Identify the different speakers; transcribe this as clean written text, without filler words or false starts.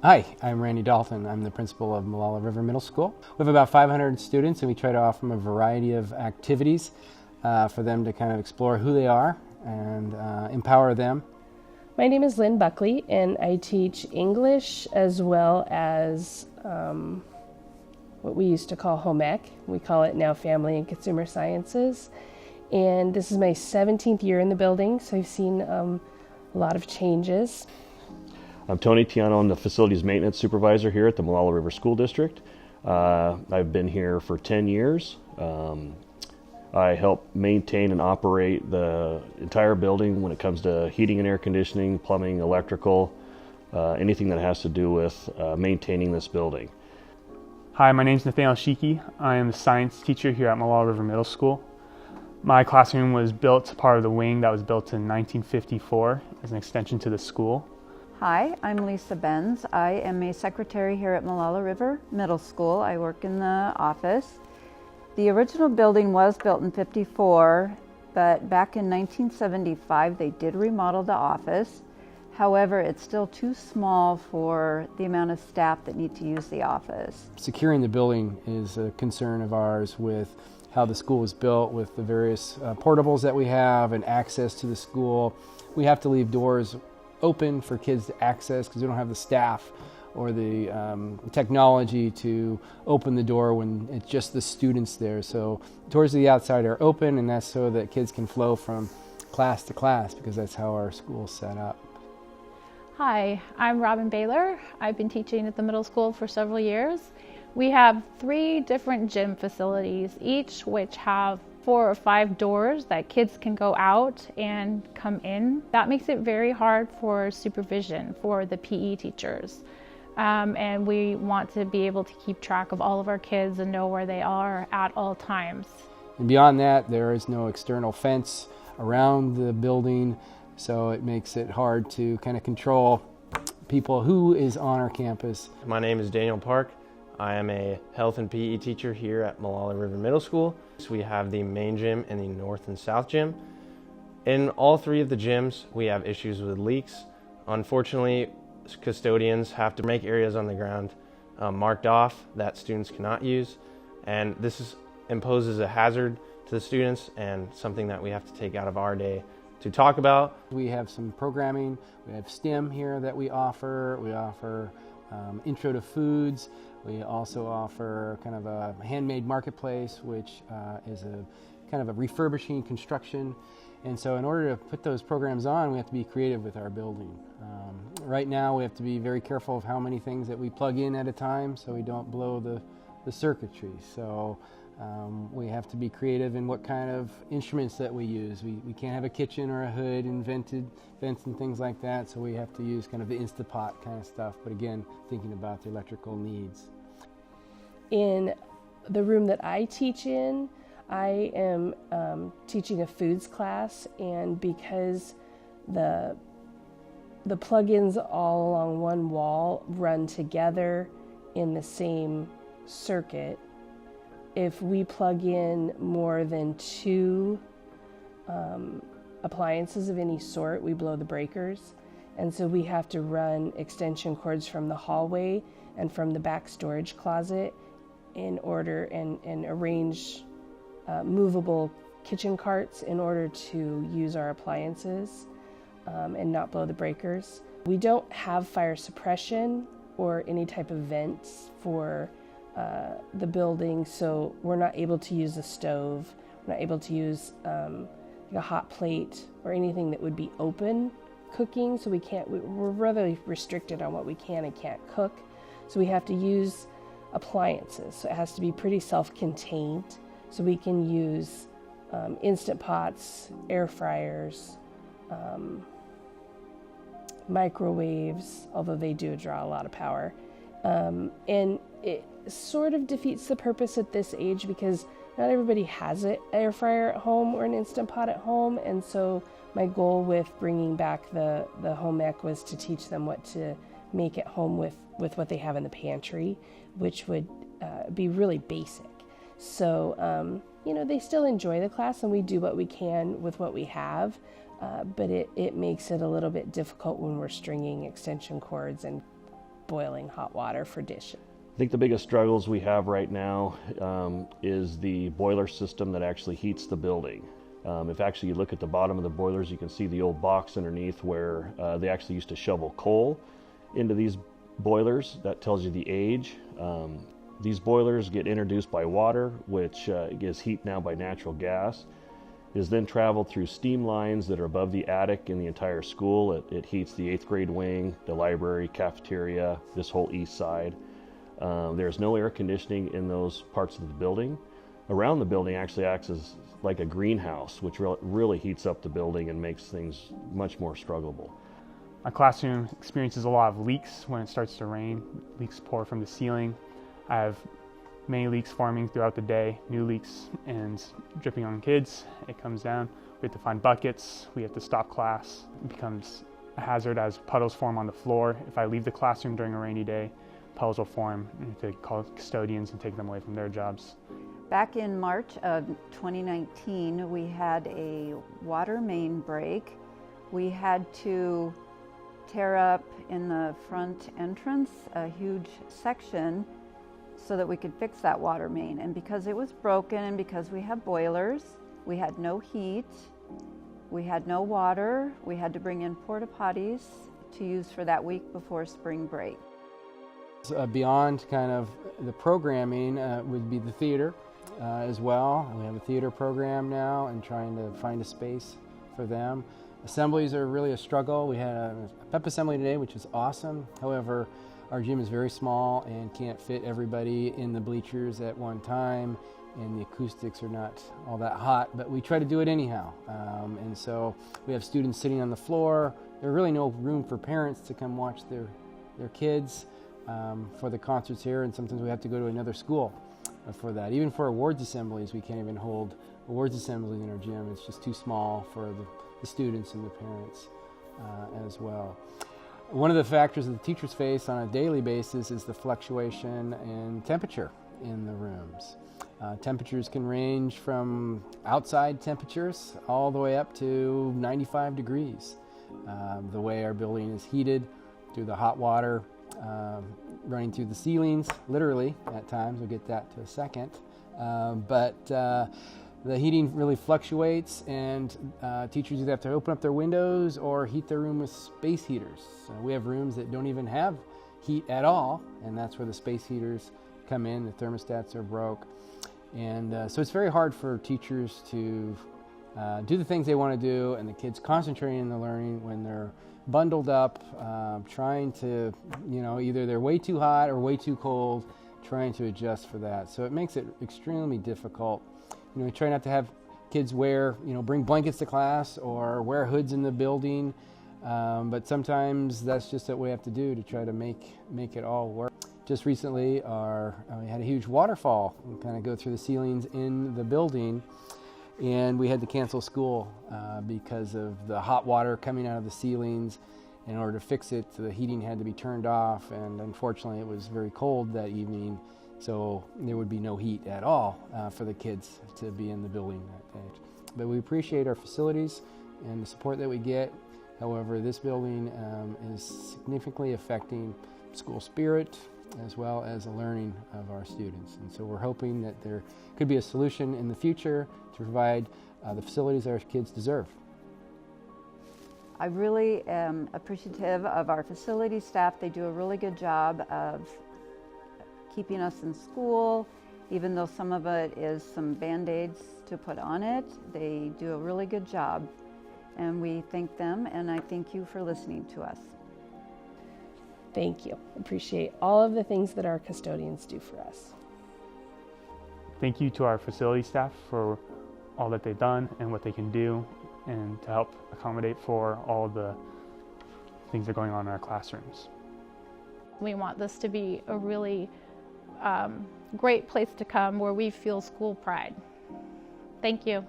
Speaker 1: Hi, I'm Randy Dalton. I'm the principal of Molalla River Middle School. We have about 500 students, and we try to offer them a variety of activities for them to kind of explore who they are and empower them.
Speaker 2: My name is Lynn Buckley, and I teach English as well as what we used to call home ec. We call it now Family and Consumer Sciences. And this is my 17th year in the building, so I've seen a lot of changes.
Speaker 3: I'm Tony Tiano. I'm the Facilities Maintenance Supervisor here at the Molalla River School District. I've been here for 10 years. I help maintain and operate the entire building when it comes to heating and air conditioning, plumbing, electrical, anything that has to do with maintaining this building.
Speaker 4: Hi, my name is Nathaniel Shiki. I am a science teacher here at Molalla River Middle School. My classroom was built part of the wing that was built in 1954 as an extension to the school.
Speaker 5: Hi, I'm Lisa Benz. I am a secretary here at Molalla River Middle School. I work in the office. The original building was built in '54, but back in 1975 they did remodel the office. However, it's still too small for the amount of staff that need to use the office.
Speaker 1: Securing the building is a concern of ours with how the school is built, with the various portables that we have and access to the school. We have to leave doors open for kids to access because we don't have the staff or the technology to open the door when it's just the students there. So doors to the outside are open, and that's so that kids can flow from class to class because that's how our school's set up.
Speaker 6: Hi, I'm Robin Baylor. I've been teaching at the middle school for several years. We have 3 different gym facilities, each which have 4 or 5 doors that kids can go out and come in. That makes it very hard for supervision for the PE teachers. And we want to be able to keep track of all of our kids and know where they are at all times.
Speaker 1: And beyond that, there is no external fence around the building, so it makes it hard to kind of control people who is on our campus.
Speaker 7: My name is Daniel Park. I am a health and PE teacher here at Molalla River Middle School. So we have the main gym and the north and south gym. In all 3 of the gyms, we have issues with leaks. Unfortunately, custodians have to make areas on the ground marked off that students cannot use, and this imposes a hazard to the students and something that we have to take out of our day to talk about.
Speaker 1: We have some programming. We have STEM here that we offer. We offer intro to foods. We also offer kind of a handmade marketplace, which is a kind of a refurbishing construction. And so in order to put those programs on, we have to be creative with our building. Right now we have to be very careful of how many things that we plug in at a time so we don't blow the circuitry. So we have to be creative in what kind of instruments that we use. We can't have a kitchen or a hood and vents and things like that, so we have to use kind of the Instapot kind of stuff, but again, thinking about the electrical needs.
Speaker 2: In the room that I teach in, I am teaching a foods class, and because the plugins all along one wall run together in the same circuit, if we plug in more than 2 appliances of any sort, we blow the breakers. And so we have to run extension cords from the hallway and from the back storage closet in order and arrange movable kitchen carts in order to use our appliances and not blow the breakers. We don't have fire suppression or any type of vents for the building, so we're not able to use a stove, we're not able to use a hot plate or anything that would be open cooking, so we're rather restricted on what we can and can't cook, so we have to use appliances. So it has to be pretty self-contained, so we can use Instant Pots, air fryers, microwaves, although they do draw a lot of power. And it sort of defeats the purpose at this age because not everybody has an air fryer at home or an Instant Pot at home, and so my goal with bringing back the home ec was to teach them what to make at home with what they have in the pantry, which would be really basic. So, they still enjoy the class and we do what we can with what we have, but it makes it a little bit difficult when we're stringing extension cords and boiling hot water for dishes.
Speaker 3: I think the biggest struggles we have right now is the boiler system that actually heats the building. If actually you look at the bottom of the boilers, you can see the old box underneath where they actually used to shovel coal into these boilers. That tells you the age. These boilers get introduced by water, which is heat now by natural gas. It is then traveled through steam lines that are above the attic in the entire school. It heats the 8th grade wing, the library, cafeteria, this whole east side. There's no air conditioning in those parts of the building. Around the building actually acts as like a greenhouse, which really heats up the building and makes things much more struggleable.
Speaker 4: My classroom experiences a lot of leaks when it starts to rain. Leaks pour from the ceiling. I have many leaks forming throughout the day, new leaks and dripping on kids. It comes down. We have to find buckets. We have to stop class. It becomes a hazard as puddles form on the floor. If I leave the classroom during a rainy day, puddles will form. We have to call custodians and take them away from their jobs.
Speaker 5: Back in March of 2019, we had a water main break. We had to tear up in the front entrance a huge section so that we could fix that water main. And because it was broken and because we have boilers, we had no heat, we had no water, we had to bring in porta potties to use for that week before spring break.
Speaker 1: Beyond kind of the programming would be the theater as well. We have a theater program now and trying to find a space for them. Assemblies are really a struggle. We had a pep assembly today, which is awesome. However, our gym is very small and can't fit everybody in the bleachers at one time, and the acoustics are not all that hot, but we try to do it anyhow. And so we have students sitting on the floor. There's really no room for parents to come watch their kids for the concerts here, and sometimes we have to go to another school for that. Even for awards assemblies, we can't even hold awards assemblies in our gym. It's just too small for the students and the parents as well. One of the factors that the teachers face on a daily basis is the fluctuation in temperature in the rooms. Temperatures can range from outside temperatures all the way up to 95 degrees. The way our building is heated through the hot water running through the ceilings, literally at times, we'll get that to a second. But the heating really fluctuates, and teachers either have to open up their windows or heat their room with space heaters. We have rooms that don't even have heat at all, and that's where the space heaters come in. The thermostats are broke. And so it's very hard for teachers to do the things they want to do, and the kids concentrating on the learning when they're bundled up, trying to, either they're way too hot or way too cold, trying to adjust for that. So it makes it extremely difficult. We try not to have kids bring blankets to class or wear hoods in the building, but sometimes that's just what we have to do to try to make it all work. Just recently, we had a huge waterfall kind of go through the ceilings in the building, and we had to cancel school because of the hot water coming out of the ceilings. In order to fix it, the heating had to be turned off, and unfortunately it was very cold that evening, so there would be no heat at all for the kids to be in the building that day. But we appreciate our facilities and the support that we get. However, this building is significantly affecting school spirit as well as the learning of our students. And so we're hoping that there could be a solution in the future to provide the facilities our kids deserve.
Speaker 5: I really am appreciative of our facility staff. They do a really good job of keeping us in school, even though some of it is some Band-Aids to put on it. They do a really good job, and we thank them, and I thank you for listening to us.
Speaker 2: Thank you. Appreciate all of the things that our custodians do for us.
Speaker 4: Thank you to our facility staff for all that they've done and what they can do, and to help accommodate for all the things that are going on in our classrooms.
Speaker 6: We want this to be a really great place to come where we feel school pride. Thank you.